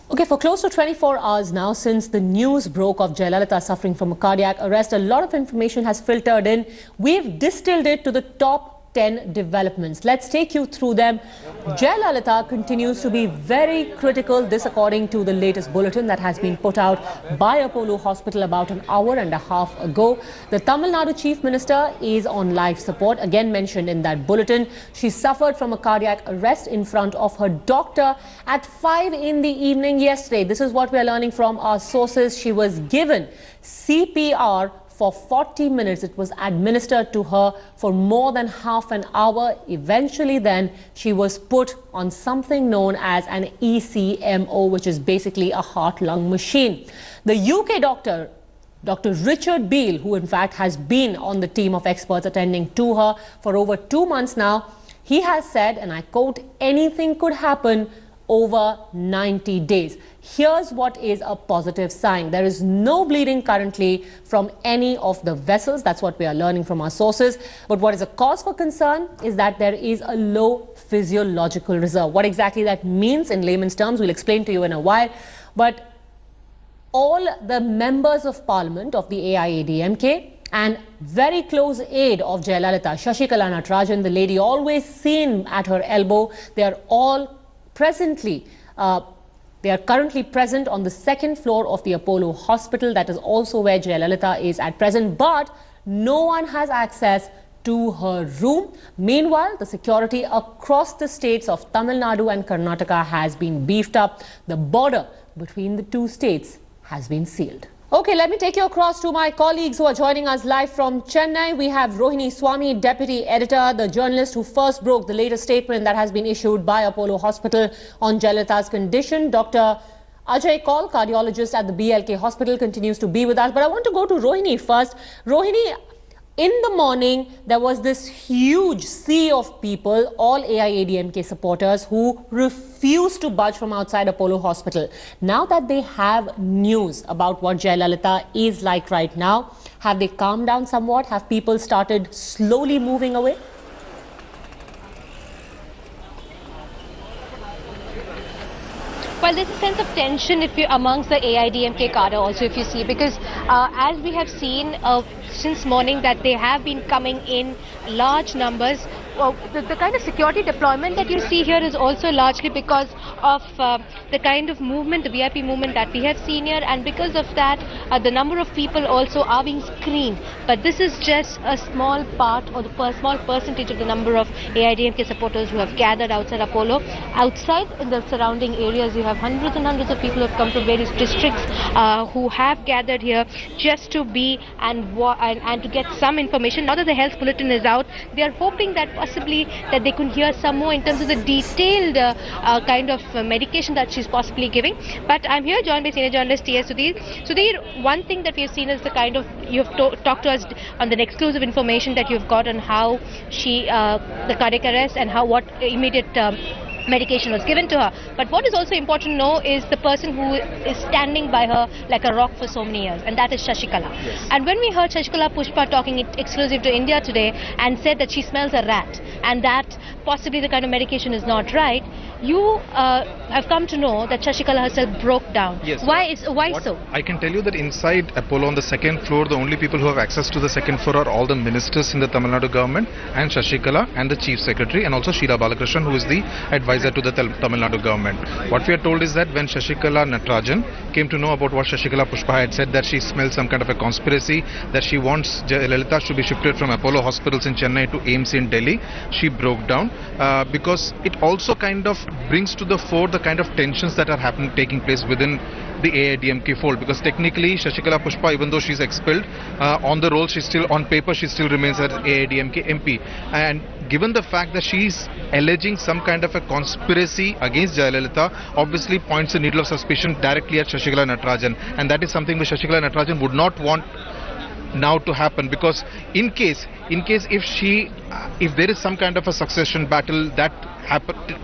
Okay, for close to 24 hours now, since the news broke of Jayalalitha suffering from a cardiac arrest, a lot of information has filtered in. We've distilled it to the top 10 developments. Let's take you through them. Jayalalitha continues to be very critical. This according to the latest bulletin that has been put out by Apollo Hospital about an hour and a half ago. The Tamil Nadu Chief Minister is on life support, again mentioned in that bulletin. She suffered from a cardiac arrest in front of her doctor at 5 in the evening yesterday. This is what we are learning from our sources. She was given CPR for 40 minutes. It was administered to her for more than half an hour. Eventually then she was put on something known as an ECMO, which is basically a heart-lung machine. The UK doctor, Dr. Richard Beale, who in fact has been on the team of experts attending to her for over 2 months now, he has said, and I quote, anything could happen over 90 days. Here's what is a positive sign. There is no bleeding currently from any of the vessels. That's what we are learning from our sources. But what is a cause for concern is that there is a low physiological reserve. What exactly that means in layman's terms, we'll explain to you in a while. But all the members of parliament of the AIADMK and very close aide of Jayalalitha, Shashikala Natarajan, the lady always seen at her elbow, they are all they are currently present on the second floor of the Apollo Hospital. That is also where Jayalalitha is at present, but no one has access to her room. Meanwhile, the security across the states of Tamil Nadu and Karnataka has been beefed up. The border between the two states has been sealed. Okay, let me take you across to my colleagues who are joining us live from Chennai. We have Rohini Swami, Deputy Editor, the journalist who first broke the latest statement that has been issued by Apollo Hospital on Jayalalitha's condition. Dr. Ajay Kaul, cardiologist at the BLK Hospital, continues to be with us. But I want to go to Rohini first. Rohini, in the morning, there was this huge sea of people, all AIADMK supporters, who refused to budge from outside Apollo Hospital. Now that they have news about what Jayalalitha is like right now, have they calmed down somewhat? Have people started slowly moving away? Well, there's a sense of tension amongst the AIADMK cadre also, if you see, because as we have seen since morning that they have been coming in large numbers. The kind of security deployment that you see here is also largely because of the kind of movement, the VIP movement that we have seen here, and because of that the number of people also are being screened. But this is just a small part or the small percentage of the number of AIADMK supporters who have gathered outside Apollo. Outside in the surrounding areas you have hundreds and hundreds of people who have come from various districts who have gathered here just to be and to get some information. Now that the health bulletin is out, they are hoping that possibly that they could hear some more in terms of the detailed kind of medication that she's possibly giving. But I'm here joined by senior journalist T.S. Sudhir. Sudhir, one thing that we've seen is the kind of, you've talked to us on the exclusive information that you've got on how the cardiac arrest and what immediate medication was given to her. But what is also important to know is the person who is standing by her like a rock for so many years, and that is Shashikala. Yes. And when we heard Shashikala Pushpa talking exclusive to India today and said that she smells a rat and that possibly the kind of medication is not right, you have come to know that Shashikala herself broke down. Yes. Why so? I can tell you that inside Apollo on the second floor, the only people who have access to the second floor are all the ministers in the Tamil Nadu government and Shashikala and the Chief Secretary and also Sheila Balakrishnan, who is the advisor to the Tamil Nadu government. What we are told is that when Shashikala Natarajan came to know about what Shashikala Pushpa had said, that she smelled some kind of a conspiracy, that she wants Jayalalitha to be shifted from Apollo hospitals in Chennai to AIIMS in Delhi, she broke down because it also kind of brings to the fore the kind of tensions that are taking place within the AIADMK fold, because technically Shashikala Pushpa, even though she's expelled, on the roll on paper she still remains as AIADMK MP, and given the fact that she's alleging some kind of a conspiracy against Jayalalitha, obviously points the needle of suspicion directly at Shashikala Natarajan, and that is something which Shashikala Natarajan would not want now to happen, because in case if there is some kind of a succession battle that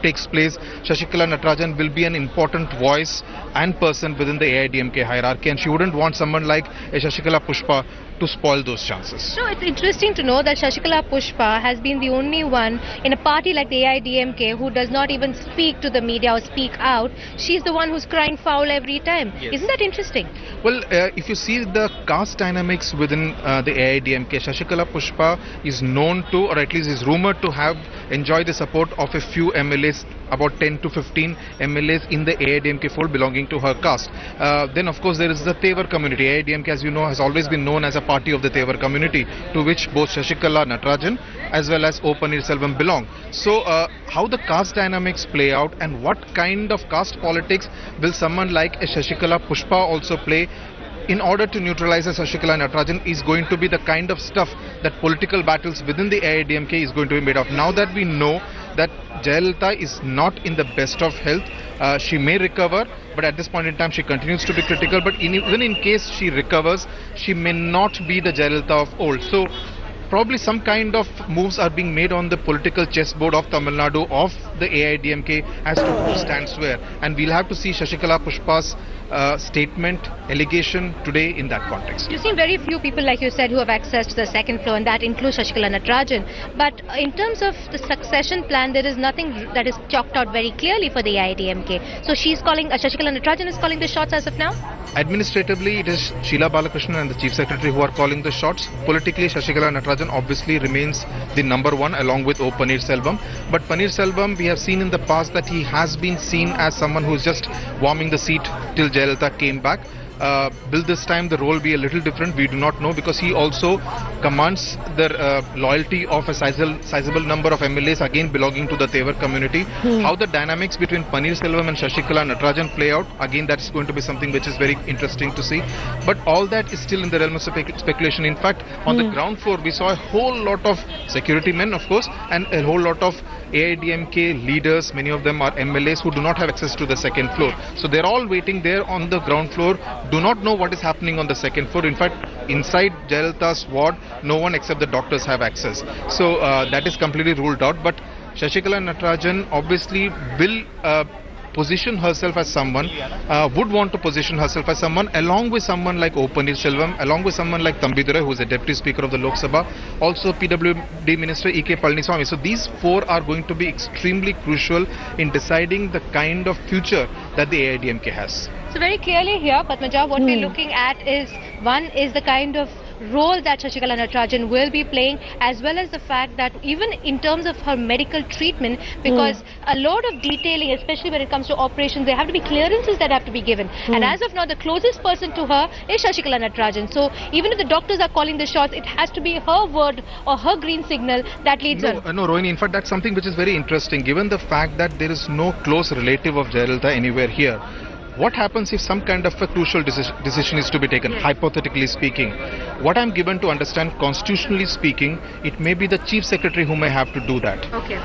takes place, Shashikala Natarajan will be an important voice and person within the AIADMK hierarchy, and she wouldn't want someone like Shashikala Pushpa to spoil those chances. No, it's interesting to know that Shashikala Pushpa has been the only one in a party like the AIDMK who does not even speak to the media or speak out. She's the one who's crying foul every time. Yes. Isn't that interesting? Well, if you see the caste dynamics within the AIDMK, Shashikala Pushpa is known to, or at least is rumored to have enjoyed the support of a few MLAs, about 10 to 15 MLAs in the AIDMK fold belonging to her caste. Then of course there is the Tevar community. AIDMK, as you know, has always been known as a party of the Tevar community, to which both Shashikala Natarajan as well as O Pannirselvam belong. So how the caste dynamics play out and what kind of caste politics will someone like a Shashikala Pushpa also play in order to neutralize a Shashikala Natarajan is going to be the kind of stuff that political battles within the AIDMK is going to be made of. Now that we know that Jayalalitha is not in the best of health, she may recover, but at this point in time she continues to be critical. But even in case she recovers, she may not be the Jayalalitha of old. So probably some kind of moves are being made on the political chessboard of Tamil Nadu, of the AIDMK, as to who stands where. And we'll have to see Shashikala Pushpa's statement, allegation today in that context. You've seen very few people, like you said, who have access to the second floor, and that includes Shashikala Natarajan. But in terms of the succession plan, there is nothing that is chalked out very clearly for the AIDMK. So she's calling, Shashikala Natarajan is calling the shots as of now? Administratively, it is Sheila Balakrishnan and the Chief Secretary who are calling the shots. Politically, Shashikala Natarajan obviously remains the number one along with O Pannirselvam. But Pannirselvam, we have seen in the past that he has been seen as someone who is just warming the seat till Jayalalitha came back. Will this time the role be a little different? We do not know, because he also commands the loyalty of a sizable number of MLAs again belonging to the Tevar community. How the dynamics between Pannirselvam and Shashikala Natarajan play out, again that's going to be something which is very interesting to see. But all that is still in the realm of speculation. In fact, on the ground floor we saw a whole lot of security men, of course, and a whole lot of AIDMK leaders. Many of them are MLAs who do not have access to the second floor. So they're all waiting there on the ground floor, do not know what is happening on the second floor. In fact, inside Jayalalitha's ward, no one except the doctors have access. So that is completely ruled out. But Shashikala Natarajan obviously will position herself as someone, would want to position herself as someone, along with someone like O Pannirselvam, along with someone like Thambidurai, who is a Deputy Speaker of the Lok Sabha, also PWD Minister E.K. Palaniswamy. So these four are going to be extremely crucial in deciding the kind of future that the AIDMK has. So very clearly here, Padmaja, what we're looking at is, one is the kind of role that Shashikala Natarajan will be playing, as well as the fact that even in terms of her medical treatment, because a lot of detailing, especially when it comes to operations, there have to be clearances that have to be given. And as of now, the closest person to her is Shashikala Natarajan. So even if the doctors are calling the shots, it has to be her word or her green signal that leads her. No, Rohini, in fact, that's something which is very interesting, given the fact that there is no close relative of Jayalalitha anywhere here. What happens if some kind of a crucial decision is to be taken, hypothetically speaking? What I'm given to understand, constitutionally speaking, it may be the Chief Secretary who may have to do that. Okay.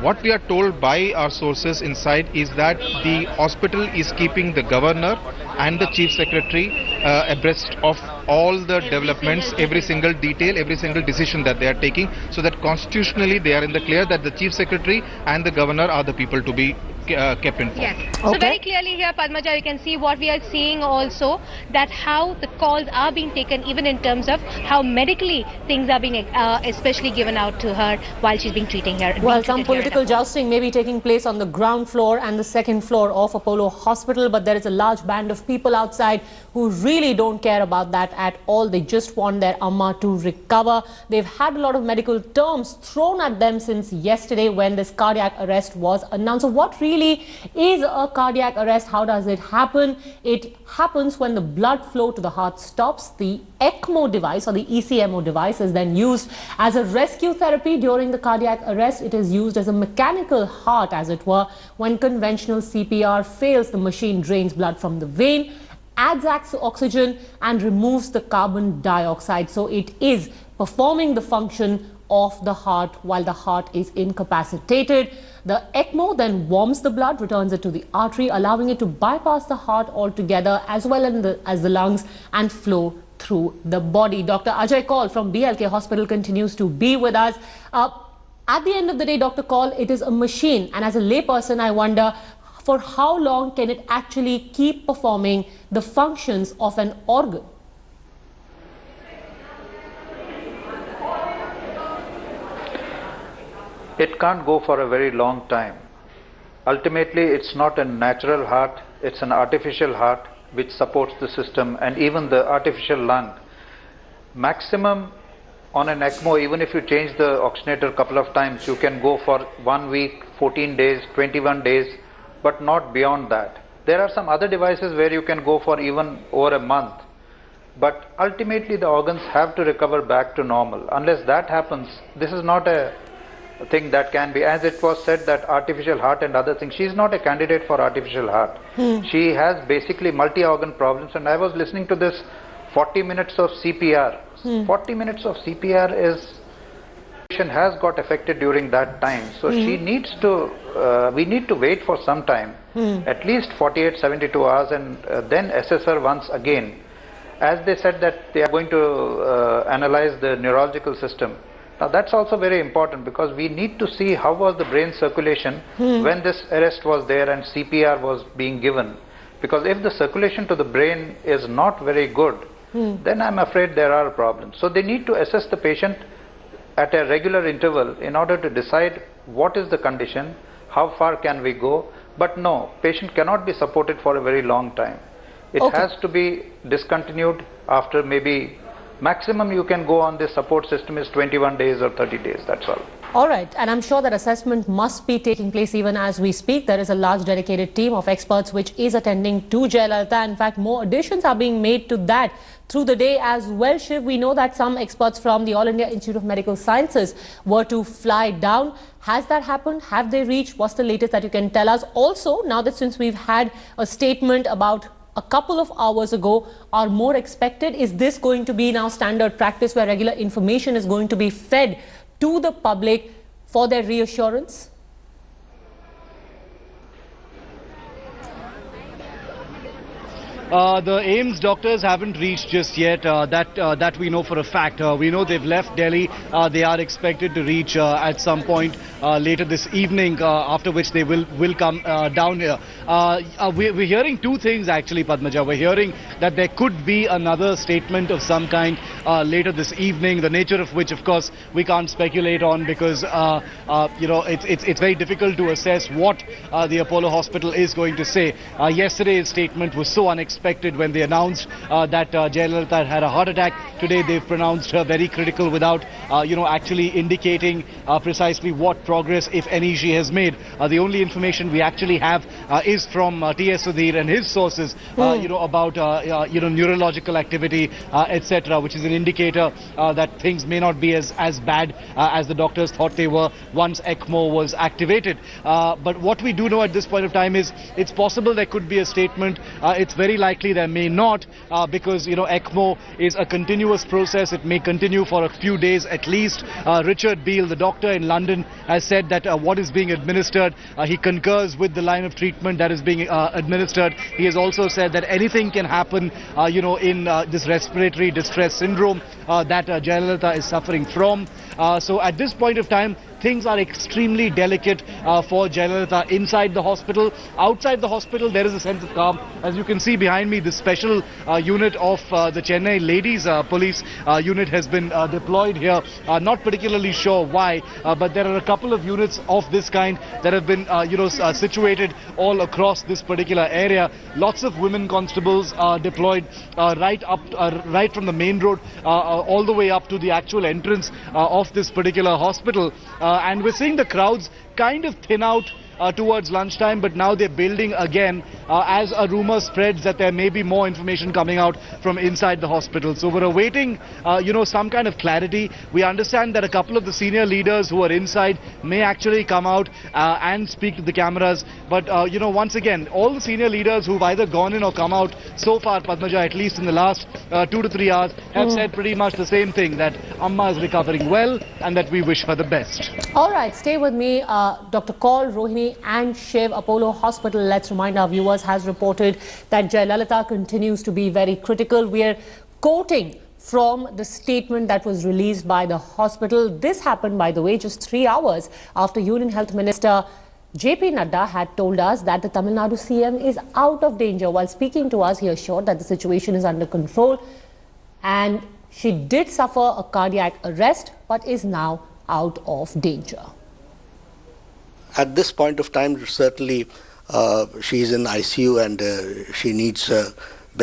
What we are told by our sources inside is that the hospital is keeping the Governor and the Chief Secretary abreast of all the developments, every single detail, every single decision that they are taking, so that constitutionally they are in the clear that the Chief Secretary and the Governor are the people to be kept informed. Yes. So very clearly here, Padmaja, you can see what we are seeing also, that how the calls are being taken, even in terms of how medically things are being especially given out to her while she's being treating here. Well, some political jousting may be taking place on the ground floor and the second floor of Apollo Hospital, but there is a large band of people outside who really don't care about that at all. They just want their Amma to recover. They've had a lot of medical terms thrown at them since yesterday when this cardiac arrest was announced. So what really is a cardiac arrest? How does it happen? It happens when the blood flow to the heart stops. The ECMO device or the ECMO device is then used as a rescue therapy during the cardiac arrest. It is used as a mechanical heart, as it were. When conventional CPR fails, the machine drains blood from the vein, adds oxygen and removes the carbon dioxide. So it is performing the function of the heart while the heart is incapacitated. The ECMO then warms the blood, returns it to the artery, allowing it to bypass the heart altogether as well as the lungs and flow through the body. Dr. Ajay Kaul from BLK Hospital continues to be with us. At the end of the day, Dr. Kaul, it is a machine, and as a layperson, I wonder, for how long can it actually keep performing the functions of an organ? it can't go for a very long time. Ultimately, it's not a natural heart, it's an artificial heart which supports the system, and even the artificial lung. Maximum on an ECMO, even if you change the oxygenator a couple of times, you can go for 1 week, 14 days, 21 days, but not beyond that. There are some other devices where you can go for even over a month. But ultimately the organs have to recover back to normal. Unless that happens, this is not a thing that can be, as it was said, that artificial heart and other things. She is not a candidate for artificial heart. She has basically multi-organ problems, and I was listening to this 40 minutes of CPR. 40 minutes of CPR is, patient has got affected during that time. So she needs to, we need to wait for some time, at least 48, 72 hours, and then assess her once again. As they said that they are going to analyze the neurological system. Now that's also very important, because we need to see how was the brain circulation when this arrest was there and CPR was being given. Because if the circulation to the brain is not very good, then I'm afraid there are problems. So they need to assess the patient at a regular interval in order to decide what is the condition, how far can we go. But no, patient cannot be supported for a very long time. It has to be discontinued after maybe maximum you can go on this support system is 21 days or 30 days, that's all. All right, and I'm sure that assessment must be taking place even as we speak. There is a large dedicated team of experts which is attending to Jayalalitha. In fact, more additions are being made to that through the day as well, Shiv. We know that some experts from the All India Institute of Medical Sciences were to fly down. Has that happened? Have they reached? What's the latest that you can tell us? Also, now that since we've had a statement about a couple of hours ago, are more expected? Is this going to be now standard practice where regular information is going to be fed to the public for their reassurance? The AIIMS doctors haven't reached just yet. That we know for a fact. We know they've left Delhi. They are expected to reach at some point later this evening, after which they will come down here. We're hearing two things actually, Padmaja. We're hearing that there could be another statement of some kind later this evening, the nature of which, of course, we can't speculate on, because you know, it's very difficult to assess what the Apollo Hospital is going to say. Yesterday's statement was so unexpected when they announced that Jayalalitha had a heart attack. Today they've pronounced her very critical without you know, actually indicating precisely what progress, if any, she has made. The only information we actually have is from T.S. Sudhir and his sources, you know, about you know, neurological activity, etc., which is an indicator that things may not be as bad as the doctors thought they were once ECMO was activated. But what we do know at this point of time is it's possible there could be a statement. It's very likely there may not, because, you know, ECMO is a continuous process. It may continue for a few days at least. Richard Beale, the doctor in London, has said that what is being administered, he concurs with the line of treatment that is being administered. He has also said that anything can happen, you know, in this respiratory distress syndrome that Jayalalitha is suffering from. So at this point of time, things are extremely delicate for Jayalalitha inside the hospital. Outside the hospital, there is a sense of calm. As you can see behind me, the special unit of the Chennai Ladies Police unit has been deployed here. Not particularly sure why, but there are a couple of units of this kind that have been, you know, situated all across this particular area. Lots of women constables are deployed right from the main road all the way up to the actual entrance of this particular hospital. And we're seeing the crowds kind of thin out towards lunchtime, but now they're building again as a rumor spreads that there may be more information coming out from inside the hospital. So we're awaiting, you know, some kind of clarity. We understand that a couple of the senior leaders who are inside may actually come out and speak to the cameras. But, you know, once again, all the senior leaders who've either gone in or come out so far, Padmaja, at least in the last 2 to 3 hours, have said pretty much the same thing, that Amma is recovering well and that we wish her the best. All right, stay with me. Dr. Kaul, Rohini and Shiv. Apollo Hospital, let's remind our viewers, has reported that Jayalalitha continues to be very critical. We are quoting from the statement that was released by the hospital. This happened, by the way, just 3 hours after Union Health Minister JP Nadda had told us that the Tamil Nadu CM is out of danger. While speaking to us, he assured that the situation is under control and she did suffer a cardiac arrest but is now out of danger. at this point of time, certainly she is in ICU and she needs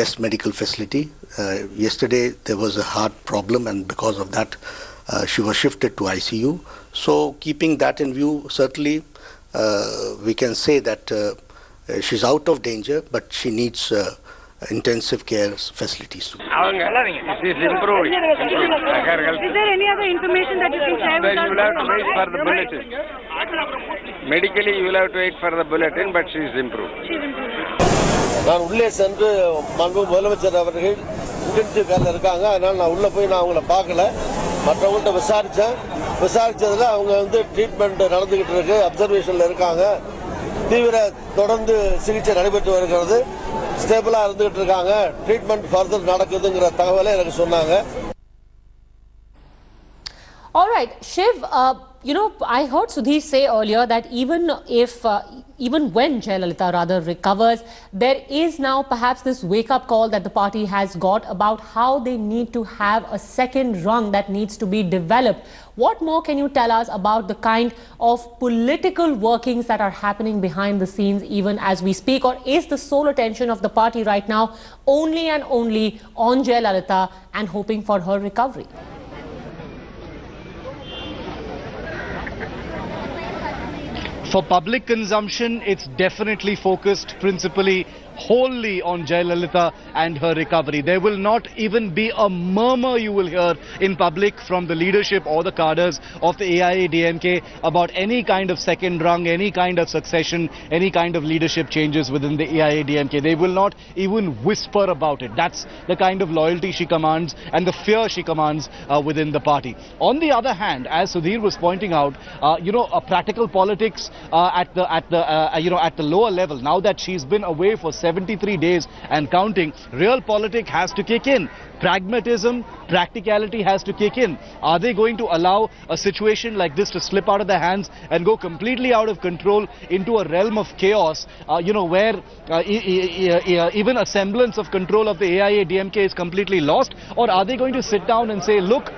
best medical facility. Yesterday there was a heart problem, and because of that she was shifted to ICU. So keeping that in view, certainly we can say that she's out of danger, but she needs intensive care facilities. She is improving. Is there any other information that you can share with us? You will have to wait for the bulletin. Medically, you will have to wait for the bulletin, but she is improved. நான் உள்ளே சென்று மாண்பு முதலமைச்சர் அவர்கள் intensive கேர்ல இருக்காங்க. அதனால நான் உள்ள போய் நான் அவங்கள பார்க்கல. மற்றவங்கள்ட்ட விசாரிச்சதுல அவங்க வந்து ட்ரீட்மெண்ட் நடந்துகிட்டு இருக்கு, அப்சர்வேஷன்ல இருக்காங்க. தீவிர தொடர்ந்து சிகிச்சை நடைபெற்று வருகிறது. ஸ்டேபிளா இருந்துகிட்டு இருக்காங்க. ட்ரீட்மெண்ட் ஃபர்தர் நடக்குதுங்கிற தகவலை எனக்கு சொன்னாங்க. All right, Shiv, I heard Sudhir say earlier that even when Jayalalitha rather recovers, there is now perhaps this wake-up call that the party has got about how they need to have a second rung that needs to be developed. What more can you tell us about the kind of political workings that are happening behind the scenes even as we speak? Or is the sole attention of the party right now only and only on Jayalalitha and hoping for her recovery? For public consumption, it's definitely focused principally wholly on Jayalalitha and her recovery. There will not even be a murmur you will hear in public from the leadership or the cadres of the AIADMK about any kind of second rung, any kind of succession, any kind of leadership changes within the AIADMK. They will not even whisper about it. That's the kind of loyalty she commands and the fear she commands within the party. On the other hand, as Sudhir was pointing out, practical politics at the lower level. Now that she's been away for 73 days and counting, real politics has to kick in. Pragmatism, practicality has to kick in. Are they going to allow a situation like this to slip out of their hands and go completely out of control into a realm of chaos, where even a semblance of control of the AIADMK is completely lost? Or are they going to sit down and say, look,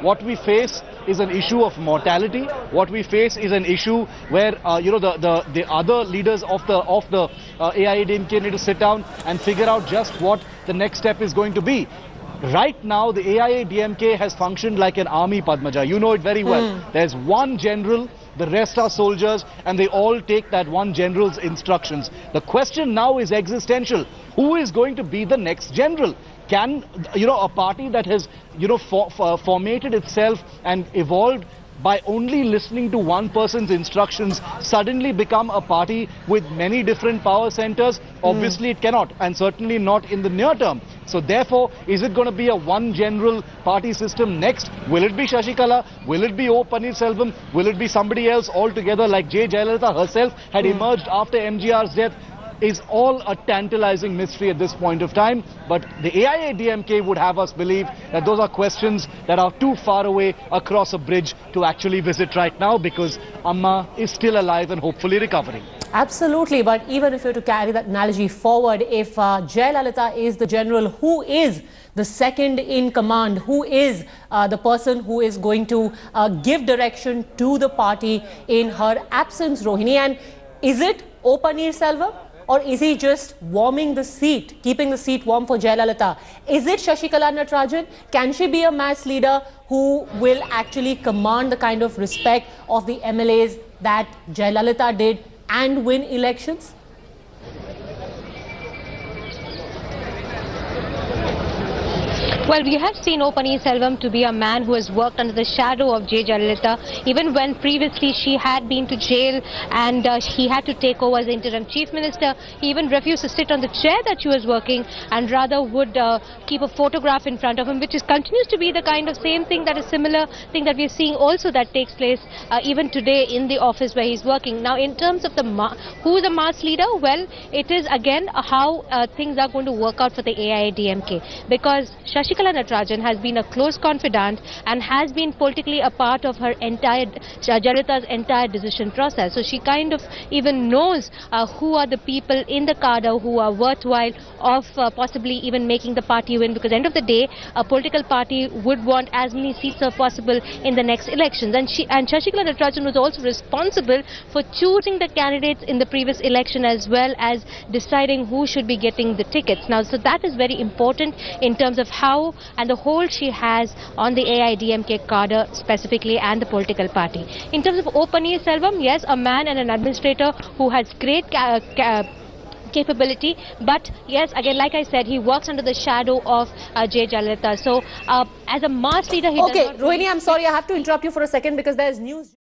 what we face is an issue of mortality. What we face is an issue where the other leaders of the AIADMK need to sit down and figure out just what the next step is going to be. Right now, the AIADMK has functioned like an army, Padmaja. You know it very well. There's one general, the rest are soldiers, and they all take that one general's instructions. The question now is existential. Who is going to be the next general? Can, a party that has, formated itself and evolved by only listening to one person's instructions suddenly become a party with many different power centers? Obviously it cannot, and certainly not in the near term. So therefore, is it going to be a one general party system next? Will it be Shashikala? Will it be O. Pannirselvam? Will it be somebody else altogether like J. Jayalalitha herself had emerged after MGR's death? Is all a tantalizing mystery at this point of time. But the AIADMK would have us believe that those are questions that are too far away across a bridge to actually visit right now, because Amma is still alive and hopefully recovering. Absolutely, but even if you were to carry that analogy forward, if Jayalalitha is the general, who is the second in command? Who is the person who is going to give direction to the party in her absence, Rohini? And is it O. Pannirselvam? Or is he just warming the seat, keeping the seat warm for Jayalalitha? Is it Shashikala Natarajan? Can she be a mass leader who will actually command the kind of respect of the MLAs that Jayalalitha did and win elections? Well, we have seen O. Pannirselvam to be a man who has worked under the shadow of J. Jayalalitha, even when previously she had been to jail and he had to take over as interim chief minister. He even refused to sit on the chair that she was working and rather would keep a photograph in front of him, which continues to be the kind of same thing, that is similar thing that we are seeing also that takes place even today in the office where he's working. Now, in terms of who is the mass leader, well, it is again how things are going to work out for the AIADMK, because Shashikala Shashikala Natarajan has been a close confidant and has been politically a part of her entire Jayalalitha's entire decision process. So she kind of even knows who are the people in the cadre who are worthwhile of possibly even making the party win, because end of the day a political party would want as many seats as possible in the next elections, and Shashikala Natarajan was also responsible for choosing the candidates in the previous election as well as deciding who should be getting the tickets. Now, so that is very important in terms of how and the hold she has on the AIDMK cadre specifically and the political party. In terms of O. Selvam, yes, a man and an administrator who has great capability, but yes, again, like I said, he works under the shadow of J. Jayalalitha. So as a mass leader, he Okay, does not... Rohini, I'm sorry, I have to interrupt you for a second because there is news.